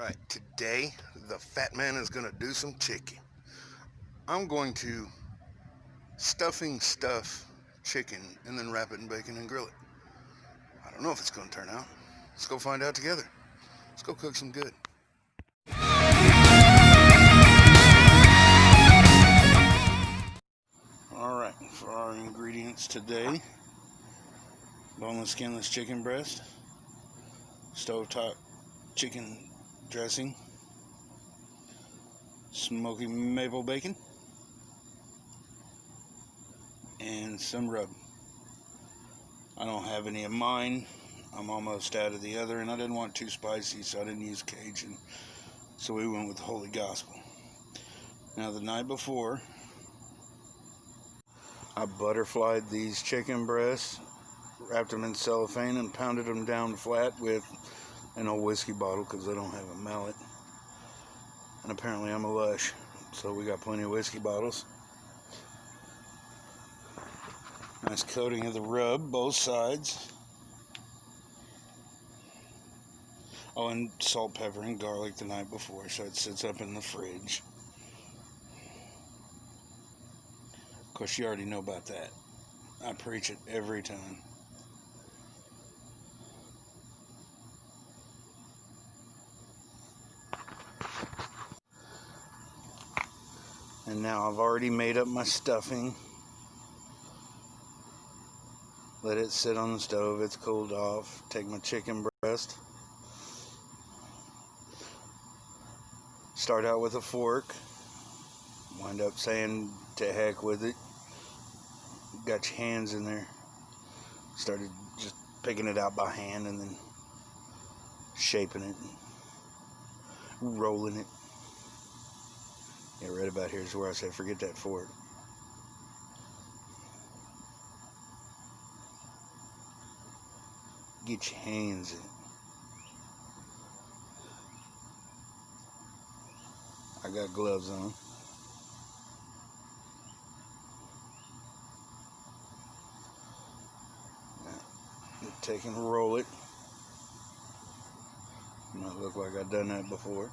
Alright, today the fat man is going to do some chicken. I'm going to stuff chicken and then wrap it in bacon and grill it. I don't know if it's going to turn out. Let's go find out together. Let's go cook some good. Alright, for our ingredients today: boneless, skinless chicken breast, stovetop chicken dressing, smoky maple bacon, and some rub. I don't have any of mine. I'm almost out of the other, and I didn't want too spicy, so I didn't use Cajun. So we went with Holy Gospel. Now, the night before, I butterflied these chicken breasts, wrapped them in cellophane, and pounded them down flat with an old whiskey bottle because I don't have a mallet. And apparently I'm a lush, so we got plenty of whiskey bottles. Nice coating of the rub, both sides. Oh, and salt, pepper, and garlic the night before, so it sits up in the fridge. Of course, you already know about that. I preach it every time. And now I've already made up my stuffing. Let it sit on the stove. It's cooled off. Take my chicken breast. Start out with a fork. Wind up saying to heck with it. Got your hands in there. Started just picking it out by hand and then shaping it. Rolling it. Yeah, right about here is where I said forget that fork. Get your hands in. I got gloves on. Take and roll it. Might look like I've done that before.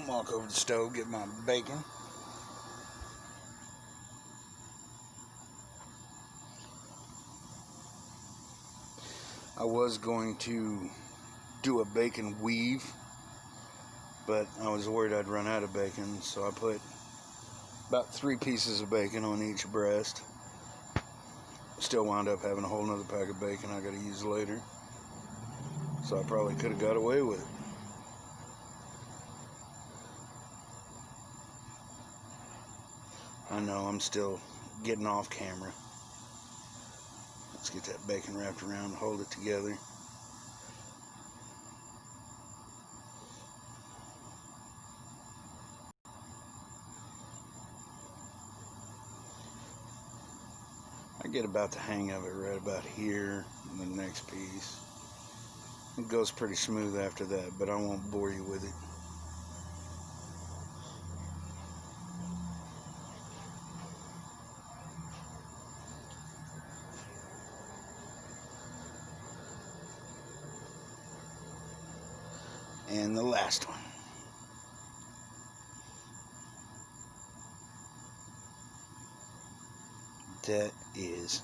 Walk over to the stove, get my bacon. I was going to do a bacon weave, but I was worried I'd run out of bacon, so I put about 3 pieces of bacon on each breast. Still wound up having a whole nother pack of bacon I gotta use later, so I probably could have got away with it. I know, I'm still getting off camera. Let's get that bacon wrapped around and hold it together. I get about the hang of it right about here in the next piece. It goes pretty smooth after that, but I won't bore you with it. And the last one. That is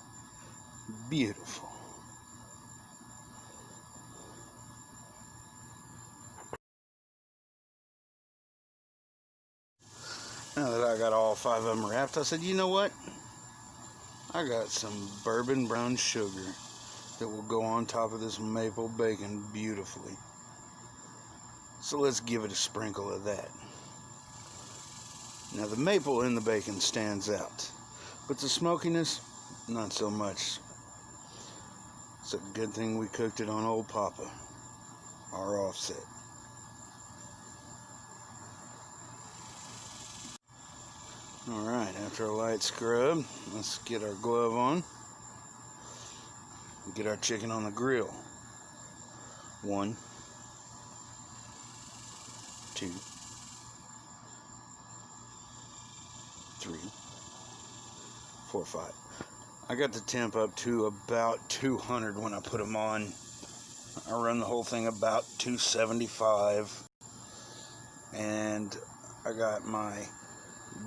beautiful. Now that I got all 5 of them wrapped, I said, you know what? I got some bourbon brown sugar that will go on top of this maple bacon beautifully. So let's give it a sprinkle of that. Now the maple in the bacon stands out, but the smokiness, not so much. It's a good thing we cooked it on Old Papa, our offset. Alright, after a light scrub, let's get our glove on. Get our chicken on the grill. 1, 2, 3, 4, 5. I got the temp up to about 200 when I put them on. I run the whole thing about 275. And I got my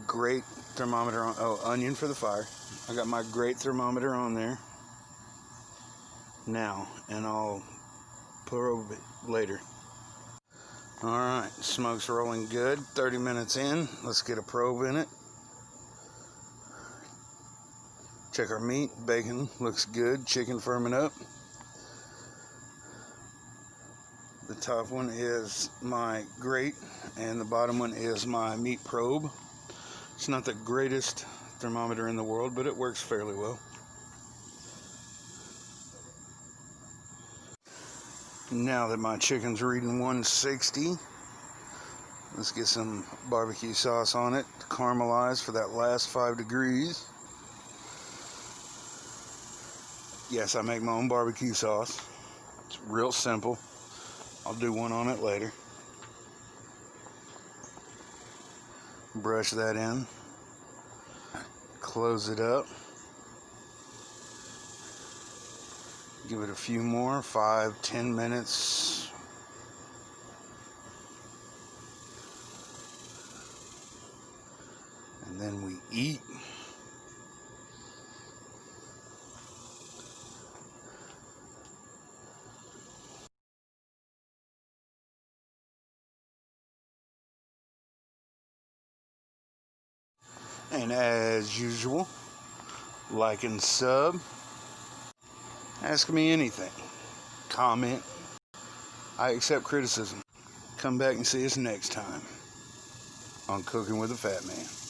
grate thermometer on. Oh, onion for the fire. I got my grate thermometer on there now, and I'll probe it later. Alright, smoke's rolling good. 30 minutes in. Let's get a probe in it. Check our meat. Bacon looks good. Chicken firming up. The top one is my grate, and the bottom one is my meat probe. It's not the greatest thermometer in the world, but it works fairly well. Now that my chicken's reading 160, let's get some barbecue sauce on it to caramelize for that last 5 degrees. Yes, I make my own barbecue sauce. It's real simple. I'll do one on it later. Brush that in. Close it up. Give it a few more, 5-10 minutes. And then we eat. And as usual, like and sub. Ask me anything. Comment. I accept criticism. Come back and see us next time on Cooking with a Fat Man.